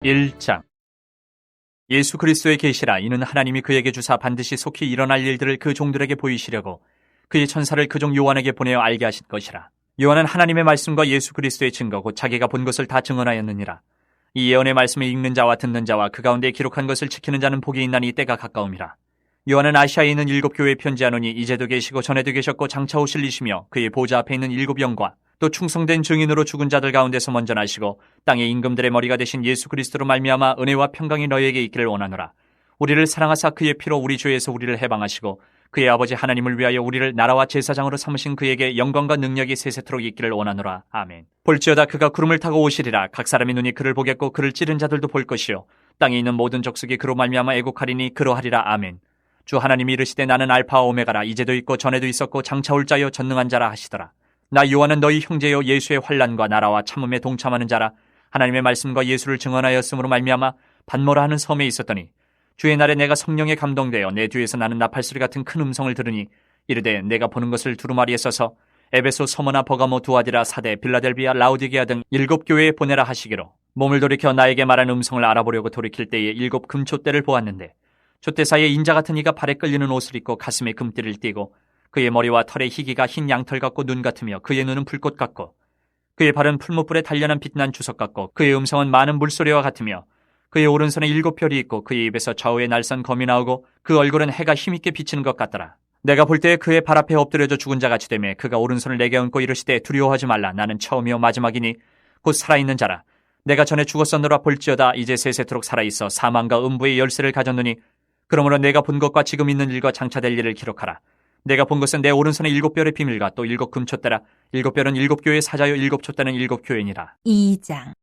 1장. 예수 그리스도의 계시라. 이는 하나님이 그에게 주사 반드시 속히 일어날 일들을 그 종들에게 보이시려고 그의 천사를 그 종 요한에게 보내어 알게 하신 것이라. 요한은 하나님의 말씀과 예수 그리스도의 증거 곧 자기가 본 것을 다 증언하였느니라. 이 예언의 말씀을 읽는 자와 듣는 자와 그 가운데 기록한 것을 지키는 자는 복이 있나니 때가 가까움이라. 요한은 아시아에 있는 7 교회에 편지하노니 이제도 계시고 전에도 계셨고 장차 오실 이시며 그의 보좌 앞에 있는 7 영과 또 충성된 증인으로 죽은 자들 가운데서 먼저 나시고 땅의 임금들의 머리가 되신 예수 그리스도로 말미암아 은혜와 평강이 너희에게 있기를 원하노라. 우리를 사랑하사 그의 피로 우리 죄에서 우리를 해방하시고 그의 아버지 하나님을 위하여 우리를 나라와 제사장으로 삼으신 그에게 영광과 능력이 세세토록 있기를 원하노라. 아멘. 볼지어다 그가 구름을 타고 오시리라. 각 사람의 눈이 그를 보겠고 그를 찌른 자들도 볼 것이요 땅에 있는 모든 족속이 그로 말미암아 애곡하리니 그러하리라. 아멘. 주 하나님이 이르시되 나는 알파와 오메가라. 이제도 있고 전에도 있었고 장차 올 자요 전능한 자라 하시더라. 나 요한은 너희 형제요 예수의 환난과 나라와 참음에 동참하는 자라. 하나님의 말씀과 예수를 증언하였으므로 말미암아 반모라 하는 섬에 있었더니 주의 날에 내가 성령에 감동되어 내 뒤에서 나는 나팔소리 같은 큰 음성을 들으니 이르되 내가 보는 것을 두루마리에 써서 에베소, 서머나, 버가모, 두아디라, 사대, 빌라델비아, 라우디게아 등 7 교회에 보내라 하시기로 몸을 돌이켜 나에게 말한 음성을 알아보려고 돌이킬 때에 7 금촛대를 보았는데 촛대 사이에 인자 같은 이가 발에 끌리는 옷을 입고 가슴에 금띠를 띠고 그의 머리와 털의 희기가 흰 양털 같고 눈 같으며 그의 눈은 불꽃 같고 그의 발은 풀무불에 단련한 빛난 주석 같고 그의 음성은 많은 물소리와 같으며 그의 오른손에 7 별이 있고 그의 입에서 좌우에 날선 검이 나오고 그 얼굴은 해가 힘있게 비치는 것 같더라. 내가 볼 때에 그의 발 앞에 엎드려져 죽은 자같이 되매 그가 오른손을 내게 얹고 이르시되 두려워하지 말라. 나는 처음이요 마지막이니 곧 살아있는 자라. 내가 전에 죽었었노라. 볼지어다 이제 세세토록 살아있어 사망과 음부의 열쇠를 가졌노니 그러므로 내가 본 것과 지금 있는 일과 장차 될 일을 기록하라. 내가 본 것은 내 오른손에 7 별의 비밀과 또 7 금촛대라. 7 별은 7 교회의 사자요 7 촛대는 7 교회니라. 2장.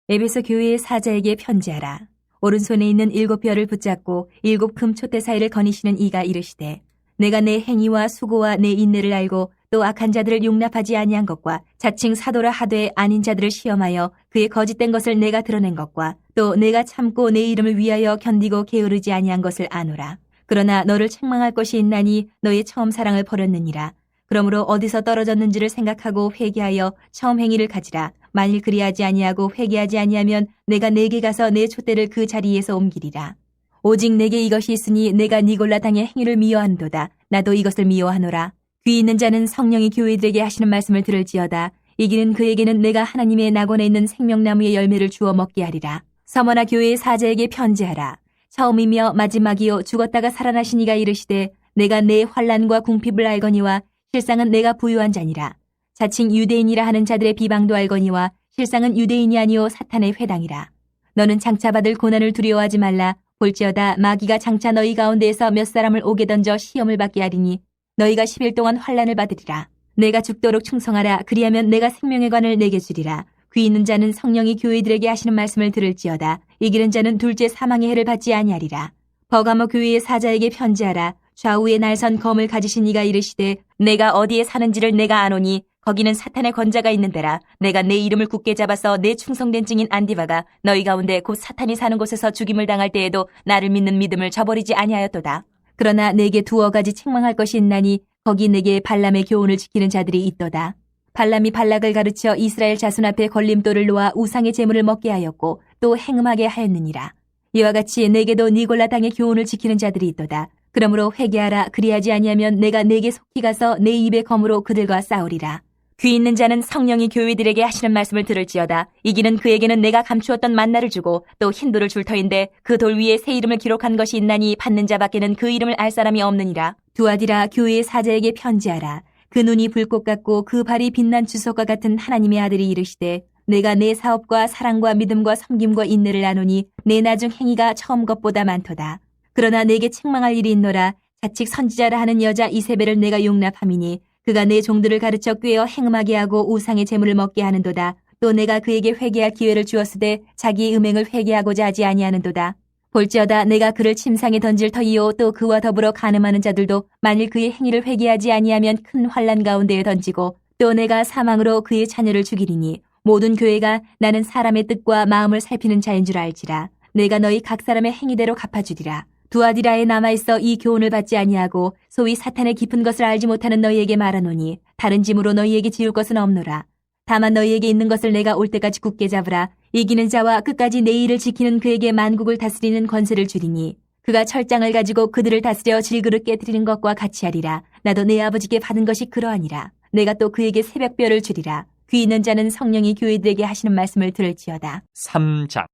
에베소 교회의 사자에게 편지하라. 오른손에 있는 7 별을 붙잡고 7 금촛대 사이를 거니시는 이가 이르시되 내가 내 행위와 수고와 내 인내를 알고 또 악한 자들을 용납하지 아니한 것과 자칭 사도라 하되 아닌 자들을 시험하여 그의 거짓된 것을 내가 드러낸 것과 또 내가 참고 내 이름을 위하여 견디고 게으르지 아니한 것을 아노라. 그러나 너를 책망할 것이 있나니 너의 처음 사랑을 버렸느니라. 그러므로 어디서 떨어졌는지를 생각하고 회개하여 처음 행위를 가지라. 만일 그리하지 아니하고 회개하지 아니하면 내가 내게 가서 내 촛대를 그 자리에서 옮기리라. 오직 내게 이것이 있으니 내가 니골라 당의 행위를 미워한도다. 나도 이것을 미워하노라. 귀 있는 자는 성령이 교회들에게 하시는 말씀을 들을지어다. 이기는 그에게는 내가 하나님의 낙원에 있는 생명나무의 열매를 주어 먹게 하리라. 서머나 교회의 사자에게 편지하라. 처음이며 마지막이요 죽었다가 살아나신 이가 이르시되 내가 내 환난과 궁핍을 알거니와 실상은 내가 부유한 자니라. 자칭 유대인이라 하는 자들의 비방도 알거니와 실상은 유대인이 아니요 사탄의 회당이라. 너는 장차 받을 고난을 두려워하지 말라. 볼지어다 마귀가 장차 너희 가운데에서 몇 사람을 오게 던져 시험을 받게 하리니 너희가 10일 동안 환난을 받으리라. 내가 죽도록 충성하라. 그리하면 내가 생명의 관을 내게 주리라. 귀 있는 자는 성령이 교회들에게 하시는 말씀을 들을지어다. 이기는 자는 둘째 사망의 해를 받지 아니하리라. 버가모 교회의 사자에게 편지하라. 좌우에 날선 검을 가지신 이가 이르시되 내가 어디에 사는지를 내가 아노니 거기는 사탄의 권자가 있는 데라. 내가 내 이름을 굳게 잡아서 내 충성된 증인 안디바가 너희 가운데 곧 사탄이 사는 곳에서 죽임을 당할 때에도 나를 믿는 믿음을 저버리지 아니하였도다. 그러나 내게 2 가지 책망할 것이 있나니 거기 내게 발람의 교훈을 지키는 자들이 있도다. 발람이 발락을 가르쳐 이스라엘 자손 앞에 걸림돌을 놓아 우상의 제물을 먹게 하였고 또 행음하게 하였느니라. 이와 같이 내게도 니골라 당의 교훈을 지키는 자들이 있도다. 그러므로 회개하라. 그리하지 아니하면 내가 내게 속히 가서 내 입의 검으로 그들과 싸우리라. 귀 있는 자는 성령이 교회들에게 하시는 말씀을 들을지어다. 이기는 그에게는 내가 감추었던 만나를 주고 또 흰 돌을 줄 터인데 그 돌 위에 새 이름을 기록한 것이 있나니 받는 자밖에는 그 이름을 알 사람이 없느니라. 두아디라 교회의 사자에게 편지하라. 그 눈이 불꽃 같고 그 발이 빛난 주석과 같은 하나님의 아들이 이르시되 내가 내 사업과 사랑과 믿음과 섬김과 인내를 나누니 내 나중 행위가 처음 것보다 많도다. 그러나 내게 책망할 일이 있노라. 자칙 선지자라 하는 여자 이세벨을 내가 용납함이니 그가 내 종들을 가르쳐 꾀어 행음하게 하고 우상의 제물을 먹게 하는도다. 또 내가 그에게 회개할 기회를 주었으되 자기의 음행을 회개하고자 하지 아니하는도다. 볼지어다 내가 그를 침상에 던질 터이요 또 그와 더불어 간음하는 자들도 만일 그의 행위를 회개하지 아니하면 큰 환난 가운데에 던지고 또 내가 사망으로 그의 자녀를 죽이리니 모든 교회가 나는 사람의 뜻과 마음을 살피는 자인 줄 알지라. 내가 너희 각 사람의 행위대로 갚아주리라. 두아디라에 남아있어 이 교훈을 받지 아니하고 소위 사탄의 깊은 것을 알지 못하는 너희에게 말하노니 다른 짐으로 너희에게 지울 것은 없노라. 다만 너희에게 있는 것을 내가 올 때까지 굳게 잡으라. 이기는 자와 끝까지 내 일을 지키는 그에게 만국을 다스리는 권세를 주리니 그가 철장을 가지고 그들을 다스려 질그릇 깨뜨리는 것과 같이 하리라. 나도 내 아버지께 받은 것이 그러하니라. 내가 또 그에게 새벽별을 주리라. 귀 있는 자는 성령이 교회들에게 하시는 말씀을 들을지어다. 3장.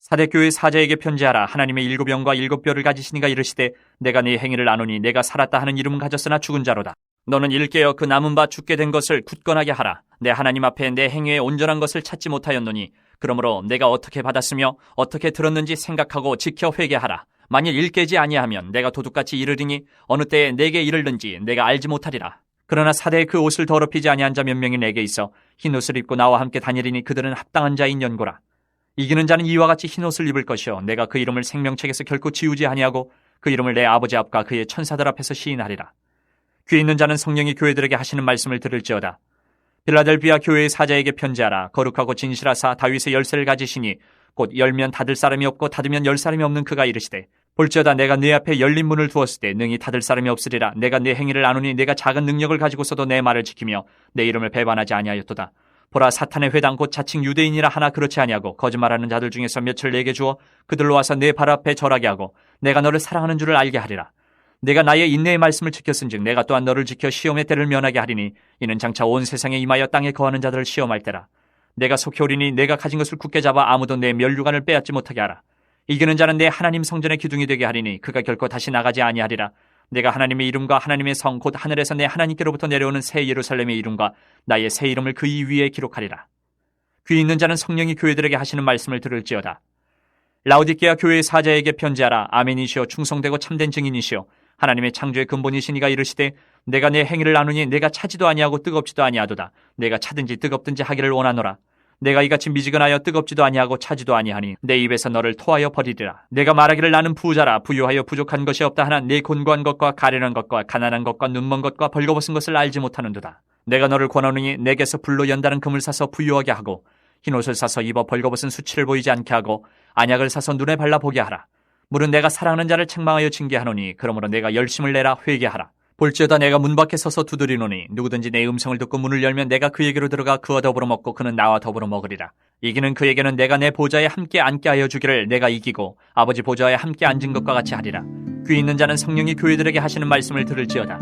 사대교회 사자에게 편지하라. 하나님의 7영과 7뼈를 가지신 이가 이르시되 내가 네 행위를 아노니 내가 살았다 하는 이름은 가졌으나 죽은 자로다. 너는 일깨어 그 남은 바 죽게 된 것을 굳건하게 하라. 내 하나님 앞에 내 행위의 온전한 것을 찾지 못하였노니 그러므로 내가 어떻게 받았으며 어떻게 들었는지 생각하고 지켜 회개하라. 만일 일깨지 아니하면 내가 도둑같이 이르리니 어느 때에 내게 이르는지 내가 알지 못하리라. 그러나 사대의 그 옷을 더럽히지 아니한 자 몇 명이 내게 있어 흰 옷을 입고 나와 함께 다니리니 그들은 합당한 자인 연고라. 이기는 자는 이와 같이 흰 옷을 입을 것이요 내가 그 이름을 생명책에서 결코 지우지 아니하고 그 이름을 내 아버지 앞과 그의 천사들 앞에서 시인하리라. 귀 있는 자는 성령이 교회들에게 하시는 말씀을 들을지어다. 빌라델비아 교회의 사자에게 편지하라. 거룩하고 진실하사 다윗의 열쇠를 가지시니 곧 열면 닫을 사람이 없고 닫으면 열 사람이 없는 그가 이르시되 볼지어다 내가 네 앞에 열린 문을 두었을 때 능히 닫을 사람이 없으리라. 내가 네 행위를 아노니 내가 작은 능력을 가지고서도 내 말을 지키며 내 이름을 배반하지 아니하였도다. 보라 사탄의 회당 곧 자칭 유대인이라 하나 그렇지 아니하고 거짓말하는 자들 중에서 몇을 내게 주어 그들로 와서 내 발 앞에 절하게 하고 내가 너를 사랑하는 줄을 알게 하리라. 내가 나의 인내의 말씀을 지켰은즉 내가 또한 너를 지켜 시험의 때를 면하게 하리니 이는 장차 온 세상에 임하여 땅에 거하는 자들을 시험할 때라. 내가 속히 오리니 내가 가진 것을 굳게 잡아 아무도 내 면류관을 빼앗지 못하게 하라. 이기는 자는 내 하나님 성전의 기둥이 되게 하리니 그가 결코 다시 나가지 아니하리라. 내가 하나님의 이름과 하나님의 성 곧 하늘에서 내 하나님께로부터 내려오는 새 예루살렘의 이름과 나의 새 이름을 그 이 위에 기록하리라. 귀 있는 자는 성령이 교회들에게 하시는 말씀을 들을지어다. 라오디게아 교회의 사자에게 편지하라. 아멘이시여 충성되고 참된 증인이시여 하나님의 창조의 근본이신 이가 이르시되 내가 내 행위를 나누니 내가 차지도 아니하고 뜨겁지도 아니하도다. 내가 차든지 뜨겁든지 하기를 원하노라. 내가 이같이 미지근하여 뜨겁지도 아니하고 차지도 아니하니 내 입에서 너를 토하여 버리리라. 내가 말하기를 나는 부자라 부유하여 부족한 것이 없다 하나 내 곤고한 것과 가련한 것과 가난한 것과 눈먼 것과 벌거벗은 것을 알지 못하는도다. 내가 너를 권하노니 내게서 불로 연다는 금을 사서 부유하게 하고 흰옷을 사서 입어 벌거벗은 수치를 보이지 않게 하고 안약을 사서 눈에 발라 보게 하라. 물은 내가 사랑하는 자를 책망하여 징계하노니 그러므로 내가 열심을 내라 회개하라. 볼지어다 내가 문 밖에 서서 두드리노니 누구든지 내 음성을 듣고 문을 열면 내가 그에게로 들어가 그와 더불어 먹고 그는 나와 더불어 먹으리라. 이기는 그에게는 내가 내 보좌에 함께 앉게 하여 주기를 내가 이기고 아버지 보좌에 함께 앉은 것과 같이 하리라. 귀 있는 자는 성령이 교회들에게 하시는 말씀을 들을지어다.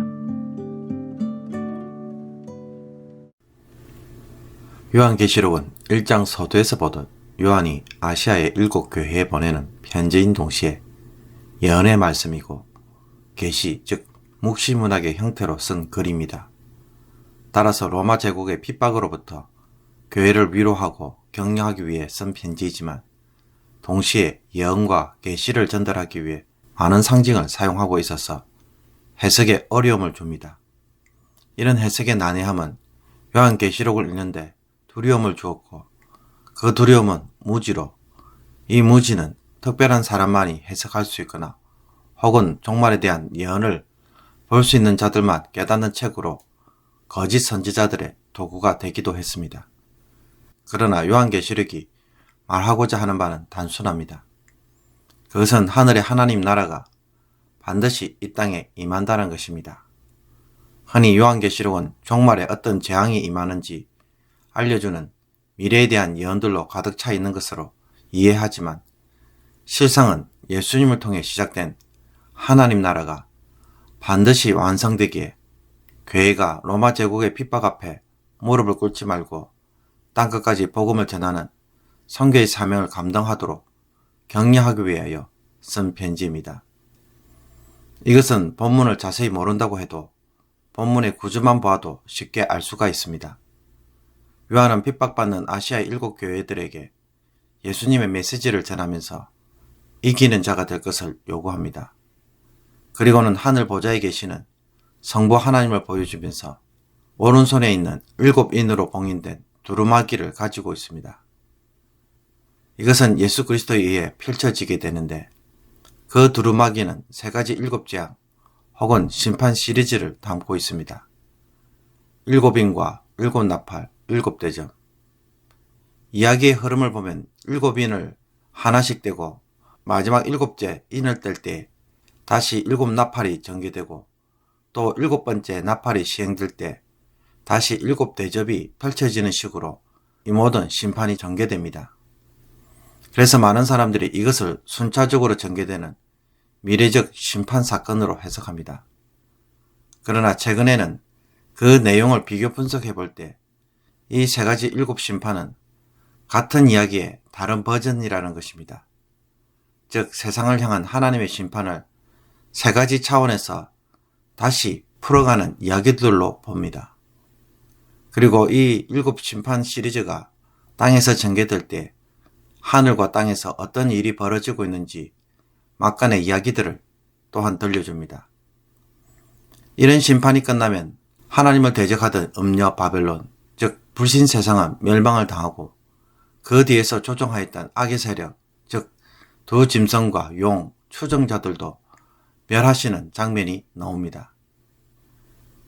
요한계시록은 1장 서두에서 보듯 요한이 아시아의 7교회에 보내는 편지인 동시에 예언의 말씀이고 계시 즉 묵시문학의 형태로 쓴 글입니다. 따라서 로마 제국의 핍박으로부터 교회를 위로하고 격려하기 위해 쓴 편지이지만 동시에 예언과 계시를 전달하기 위해 많은 상징을 사용하고 있어서 해석에 어려움을 줍니다. 이런 해석의 난해함은 요한계시록을 읽는데 두려움을 주었고 그 두려움은 무지로 이 무지는 특별한 사람만이 해석할 수 있거나 혹은 종말에 대한 예언을 볼 수 있는 자들만 깨닫는 책으로 거짓 선지자들의 도구가 되기도 했습니다. 그러나 요한계시록이 말하고자 하는 바는 단순합니다. 그것은 하늘의 하나님 나라가 반드시 이 땅에 임한다는 것입니다. 흔히 요한계시록은 종말에 어떤 재앙이 임하는지 알려주는 미래에 대한 예언들로 가득 차 있는 것으로 이해하지만 실상은 예수님을 통해 시작된 하나님 나라가 반드시 완성되기에 교회가 로마 제국의 핍박 앞에 무릎을 꿇지 말고 땅끝까지 복음을 전하는 선교의 사명을 감당하도록 격려하기 위하여 쓴 편지입니다. 이것은 본문을 자세히 모른다고 해도 본문의 구조만 보아도 쉽게 알 수가 있습니다. 요한은 핍박받는 아시아의 7교회들에게 예수님의 메시지를 전하면서 이기는 자가 될 것을 요구합니다. 그리고는 하늘 보좌에 계시는 성부 하나님을 보여주면서 오른손에 있는 7인으로 봉인된 두루마기를 가지고 있습니다. 이것은 예수 그리스도에 의해 펼쳐지게 되는데 그 두루마기는 3가지 7재앙 혹은 심판 시리즈를 담고 있습니다. 7인과 7나팔, 7대접. 이야기의 흐름을 보면 7인을 하나씩 떼고 마지막 7째 인을 뗄 때 다시 7나팔이 전개되고 또 7번째 나팔이 시행될 때 다시 7대접이 펼쳐지는 식으로 이 모든 심판이 전개됩니다. 그래서 많은 사람들이 이것을 순차적으로 전개되는 미래적 심판 사건으로 해석합니다. 그러나 최근에는 그 내용을 비교 분석해 볼 때 이 세 가지 일곱 심판은 같은 이야기의 다른 버전이라는 것입니다. 즉 세상을 향한 하나님의 심판을 세 가지 차원에서 다시 풀어가는 이야기들로 봅니다. 그리고 이 일곱 심판 시리즈가 땅에서 전개될 때 하늘과 땅에서 어떤 일이 벌어지고 있는지 막간의 이야기들을 또한 들려줍니다. 이런 심판이 끝나면 하나님을 대적하던 음녀 바벨론, 즉 불신 세상은 멸망을 당하고 그 뒤에서 조종하였던 악의 세력, 즉 두 짐승과 용, 추종자들도 멸하시는 장면이 나옵니다.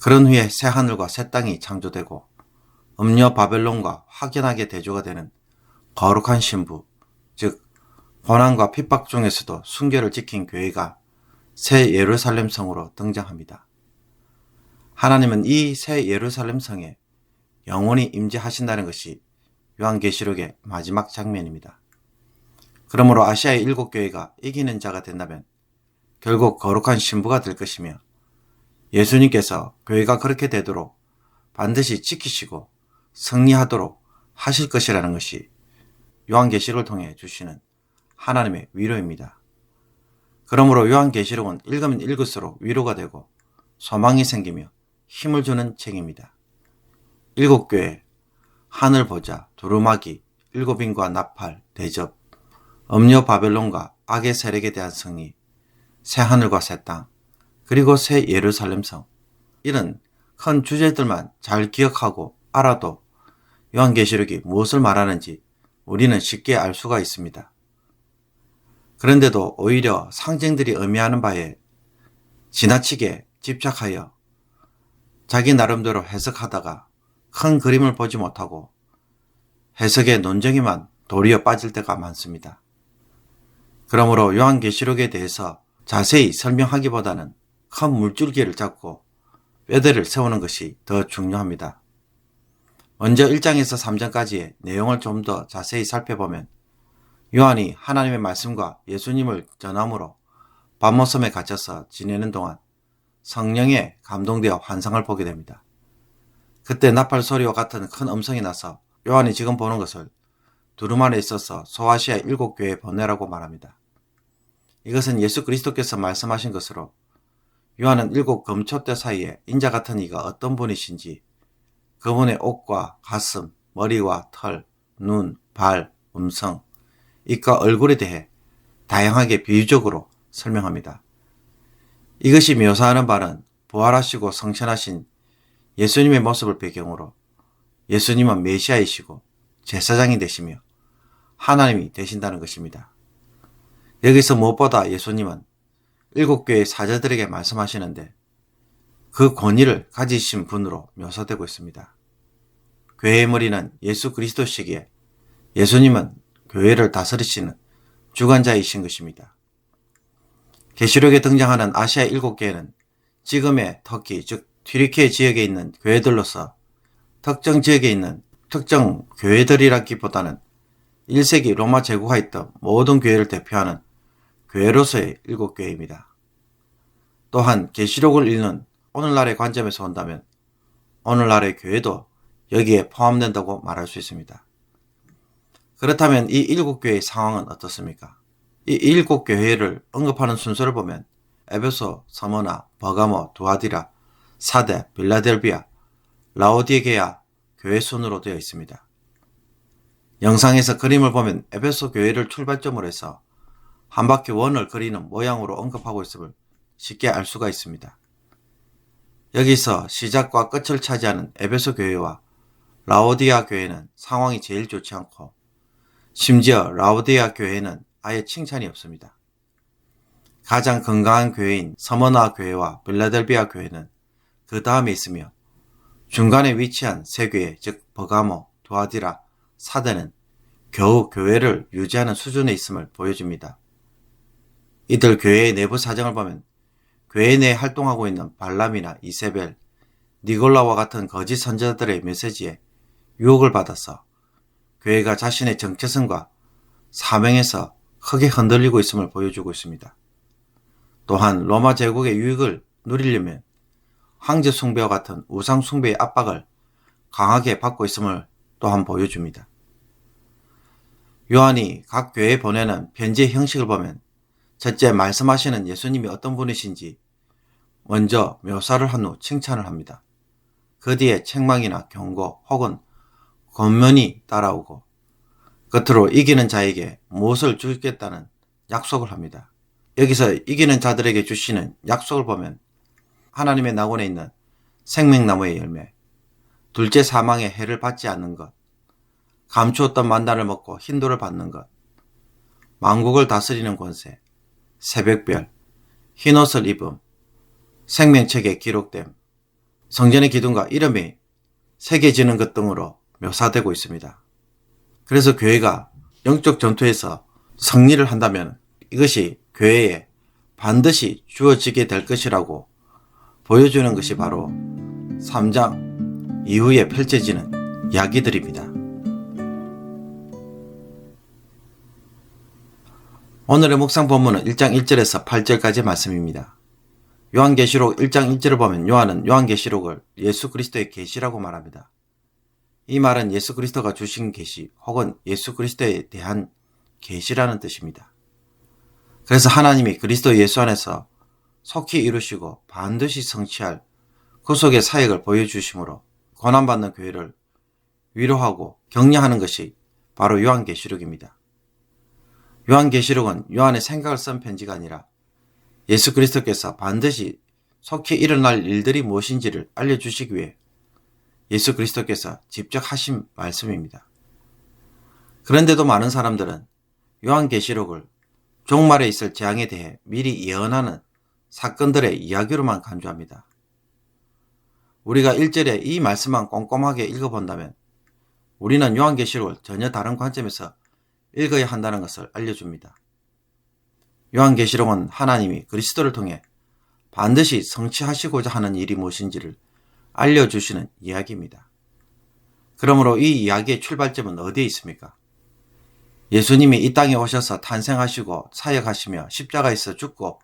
그런 후에 새 하늘과 새 땅이 창조되고 음녀 바벨론과 확연하게 대조가 되는 거룩한 신부, 즉 고난과 핍박 중에서도 순결을 지킨 교회가 새 예루살렘 성으로 등장합니다. 하나님은 이 새 예루살렘 성에 영원히 임재하신다는 것이 요한계시록의 마지막 장면입니다. 그러므로 아시아의 일곱 교회가 이기는 자가 된다면 결국 거룩한 신부가 될 것이며 예수님께서 교회가 그렇게 되도록 반드시 지키시고 승리하도록 하실 것이라는 것이 요한계시록을 통해 주시는 하나님의 위로입니다. 그러므로 요한계시록은 읽으면 읽을수록 위로가 되고 소망이 생기며 힘을 주는 책입니다. 일곱 교회, 하늘 보자, 두루마기, 일곱인과 나팔, 대접, 음녀 바벨론과 악의 세력에 대한 승리, 새 하늘과 새 땅, 그리고 새 예루살렘 성, 이런 큰 주제들만 잘 기억하고 알아도 요한계시록이 무엇을 말하는지 우리는 쉽게 알 수가 있습니다. 그런데도 오히려 상징들이 의미하는 바에 지나치게 집착하여 자기 나름대로 해석하다가 큰 그림을 보지 못하고 해석의 논쟁에만 도리어 빠질 때가 많습니다. 그러므로 요한계시록에 대해서 자세히 설명하기보다는 큰 물줄기를 잡고 뼈대를 세우는 것이 더 중요합니다. 먼저 1장에서 3장까지의 내용을 좀 더 자세히 살펴보면 요한이 하나님의 말씀과 예수님을 전함으로 밤모섬에 갇혀서 지내는 동안 성령에 감동되어 환상을 보게 됩니다. 그때 나팔 소리와 같은 큰 음성이 나서 요한이 지금 보는 것을 두루마리에 있어서 소아시아 일곱 교회에 보내라고 말합니다. 이것은 예수 그리스도께서 말씀하신 것으로 요한은 일곱 금촛대 사이에 인자 같은 이가 어떤 분이신지 그분의 옷과 가슴, 머리와 털, 눈, 발, 음성, 입과 얼굴에 대해 다양하게 비유적으로 설명합니다. 이것이 묘사하는 바는 부활하시고 성천하신 예수님의 모습을 배경으로 예수님은 메시아이시고 제사장이 되시며 하나님이 되신다는 것입니다. 여기서 무엇보다 예수님은 일곱 교회의 사제들에게 말씀하시는데 그 권위를 가지신 분으로 묘사되고 있습니다. 교회의 머리는 예수 그리스도시기에 예수님은 교회를 다스리시는 주관자이신 것입니다. 계시록에 등장하는 아시아 일곱 교회는 지금의 터키, 즉 튀르키예 지역에 있는 교회들로서 특정 지역에 있는 특정 교회들이라기보다는 1세기 로마 제국하에 있던 모든 교회를 대표하는 교회로서의 일곱 교회입니다. 또한 계시록을 읽는 오늘날의 관점에서 본다면 오늘날의 교회도 여기에 포함된다고 말할 수 있습니다. 그렇다면 이 일곱 교회의 상황은 어떻습니까? 이 일곱 교회를 언급하는 순서를 보면 에베소, 서머나, 버가모, 두아디라, 사데, 빌라델비아, 라오디게아 교회 순으로 되어 있습니다. 영상에서 그림을 보면 에베소 교회를 출발점으로 해서 한 바퀴 원을 그리는 모양으로 언급하고 있음을 쉽게 알 수가 있습니다. 여기서 시작과 끝을 차지하는 에베소 교회와 라오디아 교회는 상황이 제일 좋지 않고 심지어 라오디아 교회는 아예 칭찬이 없습니다. 가장 건강한 교회인 서머나 교회와 빌라델비아 교회는 그 다음에 있으며 중간에 위치한 세 교회, 즉 버가모, 두아디라, 사데는 겨우 교회를 유지하는 수준에 있음을 보여줍니다. 이들 교회의 내부 사정을 보면 교회 내에 활동하고 있는 발람이나 이세벨, 니골라와 같은 거짓 선지자들의 메시지에 유혹을 받아서 교회가 자신의 정체성과 사명에서 크게 흔들리고 있음을 보여주고 있습니다. 또한 로마 제국의 유익을 누리려면 황제 숭배와 같은 우상 숭배의 압박을 강하게 받고 있음을 또한 보여줍니다. 요한이 각 교회에 보내는 편지의 형식을 보면 첫째, 말씀하시는 예수님이 어떤 분이신지 먼저 묘사를 한 후 칭찬을 합니다. 그 뒤에 책망이나 경고 혹은 권면이 따라오고 끝으로 이기는 자에게 무엇을 주겠다는 약속을 합니다. 여기서 이기는 자들에게 주시는 약속을 보면 하나님의 낙원에 있는 생명나무의 열매, 둘째 사망의 해를 받지 않는 것, 감추었던 만나를 먹고 흰돌을 받는 것, 만국을 다스리는 권세, 새벽별, 흰옷을 입음, 생명책에 기록됨, 성전의 기둥과 이름이 새겨지는 것 등으로 묘사되고 있습니다. 그래서 교회가 영적 전투에서 승리를 한다면 이것이 교회에 반드시 주어지게 될 것이라고 보여주는 것이 바로 3장 이후에 펼쳐지는 이야기들입니다. 오늘의 묵상 본문은 1장 1절에서 8절까지 말씀입니다. 요한계시록 1장 1절을 보면 요한은 요한계시록을 예수 그리스도의 계시라고 말합니다. 이 말은 예수 그리스도가 주신 계시 혹은 예수 그리스도에 대한 계시라는 뜻입니다. 그래서 하나님이 그리스도 예수 안에서 속히 이루시고 반드시 성취할 구속의 사역을 보여주심으로 고난받는 교회를 위로하고 격려하는 것이 바로 요한계시록입니다. 요한계시록은 요한의 생각을 쓴 편지가 아니라 예수 그리스도께서 반드시 속히 일어날 일들이 무엇인지를 알려주시기 위해 예수 그리스도께서 직접 하신 말씀입니다. 그런데도 많은 사람들은 요한계시록을 종말에 있을 재앙에 대해 미리 예언하는 사건들의 이야기로만 간주합니다. 우리가 1절에 이 말씀만 꼼꼼하게 읽어본다면 우리는 요한계시록을 전혀 다른 관점에서 읽어야 한다는 것을 알려줍니다. 요한계시록은 하나님이 그리스도를 통해 반드시 성취하시고자 하는 일이 무엇인지를 알려주시는 이야기입니다. 그러므로 이 이야기의 출발점은 어디에 있습니까? 예수님이 이 땅에 오셔서 탄생하시고 사역하시며 십자가에서 죽고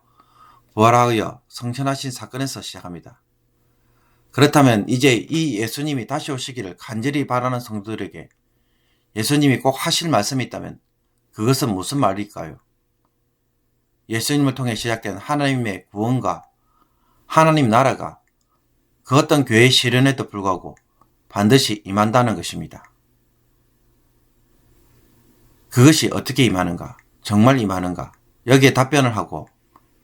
부활하여 성천하신 사건에서 시작합니다. 그렇다면 이제 이 예수님이 다시 오시기를 간절히 바라는 성도들에게 예수님이 꼭 하실 말씀이 있다면 그것은 무슨 말일까요? 예수님을 통해 시작된 하나님의 구원과 하나님 나라가 그 어떤 교회의 실현에도 불구하고 반드시 임한다는 것입니다. 그것이 어떻게 임하는가? 정말 임하는가? 여기에 답변을 하고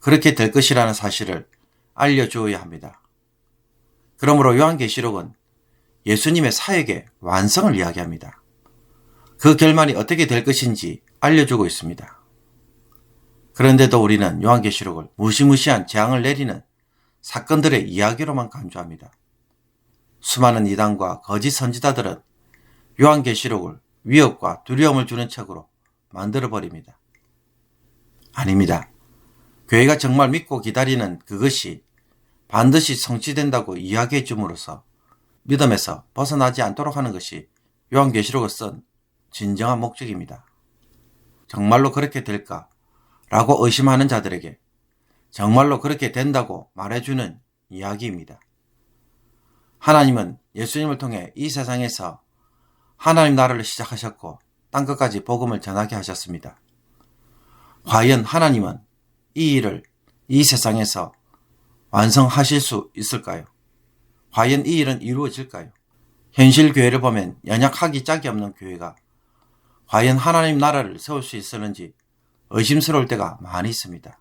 그렇게 될 것이라는 사실을 알려주어야 합니다. 그러므로 요한계시록은 예수님의 사역의 완성을 이야기합니다. 그 결말이 어떻게 될 것인지 알려주고 있습니다. 그런데도 우리는 요한계시록을 무시무시한 재앙을 내리는 사건들의 이야기로만 간주합니다. 수많은 이단과 거짓 선지자들은 요한계시록을 위협과 두려움을 주는 책으로 만들어버립니다. 아닙니다. 교회가 정말 믿고 기다리는 그것이 반드시 성취된다고 이야기해 줌으로써 믿음에서 벗어나지 않도록 하는 것이 요한계시록을 쓴 진정한 목적입니다. 정말로 그렇게 될까? 라고 의심하는 자들에게 정말로 그렇게 된다고 말해주는 이야기입니다. 하나님은 예수님을 통해 이 세상에서 하나님 나라를 시작하셨고 땅끝까지 복음을 전하게 하셨습니다. 과연 하나님은 이 일을 이 세상에서 완성하실 수 있을까요? 과연 이 일은 이루어질까요? 현실 교회를 보면 연약하기 짝이 없는 교회가 과연 하나님 나라를 세울 수 있었는지 의심스러울 때가 많이 있습니다.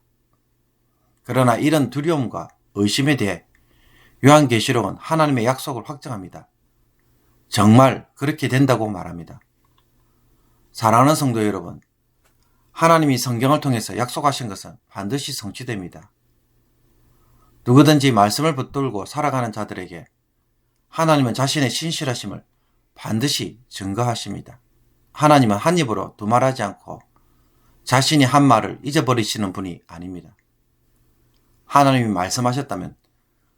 그러나 이런 두려움과 의심에 대해 요한계시록은 하나님의 약속을 확정합니다. 정말 그렇게 된다고 말합니다. 사랑하는 성도 여러분, 하나님이 성경을 통해서 약속하신 것은 반드시 성취됩니다. 누구든지 말씀을 붙들고 살아가는 자들에게 하나님은 자신의 신실하심을 반드시 증거하십니다. 하나님은 한 입으로 두말하지 않고 자신이 한 말을 잊어버리시는 분이 아닙니다. 하나님이 말씀하셨다면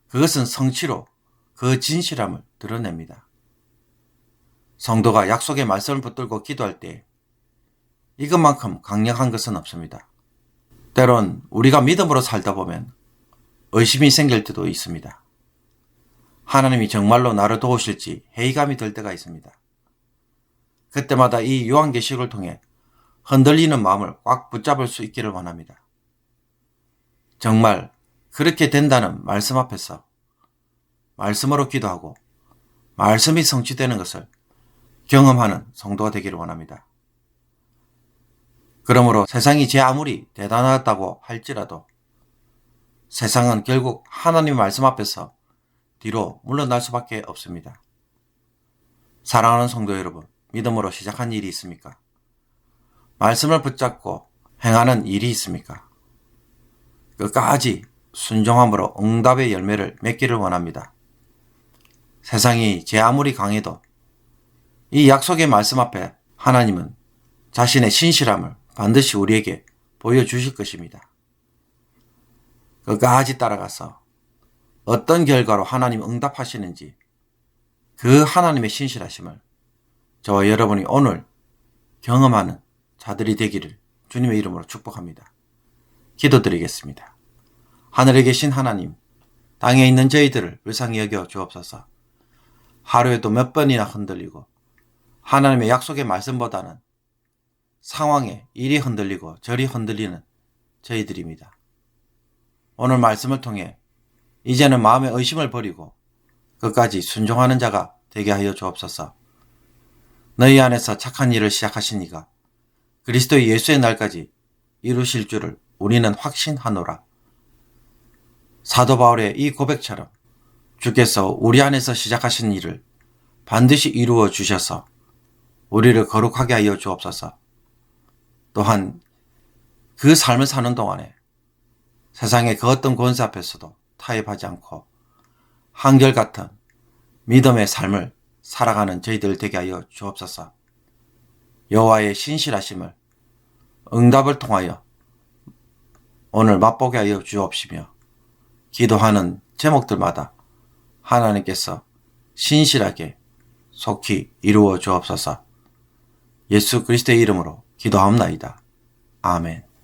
그것은 성취로 그 진실함을 드러냅니다. 성도가 약속의 말씀을 붙들고 기도할 때 이것만큼 강력한 것은 없습니다. 때론 우리가 믿음으로 살다 보면 의심이 생길 때도 있습니다. 하나님이 정말로 나를 도우실지 회의감이 들 때가 있습니다. 그때마다 이 요한계시록을 통해 흔들리는 마음을 꽉 붙잡을 수 있기를 원합니다. 정말 그렇게 된다는 말씀 앞에서 말씀으로 기도하고 말씀이 성취되는 것을 경험하는 성도가 되기를 원합니다. 그러므로 세상이 제 아무리 대단하다고 할지라도 세상은 결국 하나님의 말씀 앞에서 뒤로 물러날 수밖에 없습니다. 사랑하는 성도 여러분, 믿음으로 시작한 일이 있습니까? 말씀을 붙잡고 행하는 일이 있습니까? 끝까지 순종함으로 응답의 열매를 맺기를 원합니다. 세상이 제 아무리 강해도 이 약속의 말씀 앞에 하나님은 자신의 신실함을 반드시 우리에게 보여주실 것입니다. 끝까지 따라가서 어떤 결과로 하나님 응답하시는지 그 하나님의 신실하심을 저와 여러분이 오늘 경험하는 자들이 되기를 주님의 이름으로 축복합니다. 기도드리겠습니다. 하늘에 계신 하나님, 땅에 있는 저희들을 불쌍히 여겨 주옵소서. 하루에도 몇 번이나 흔들리고 하나님의 약속의 말씀보다는 상황에 이리 흔들리고 저리 흔들리는 저희들입니다. 오늘 말씀을 통해 이제는 마음의 의심을 버리고 끝까지 순종하는 자가 되게 하여 주옵소서. 너희 안에서 착한 일을 시작하신 이가 그리스도 예수의 날까지 이루실 줄을 우리는 확신하노라. 사도 바울의 이 고백처럼 주께서 우리 안에서 시작하신 일을 반드시 이루어 주셔서 우리를 거룩하게 하여 주옵소서. 또한 그 삶을 사는 동안에 세상의 그 어떤 권세 앞에서도 타협하지 않고 한결같은 믿음의 삶을 살아가는 저희들 되게 하여 주옵소서. 여호와의 신실하심을 응답을 통하여 오늘 맛보게 하여 주옵시며 기도하는 제목들마다 하나님께서 신실하게 속히 이루어 주옵소서. 예수 그리스도의 이름으로 기도하옵나이다. 아멘.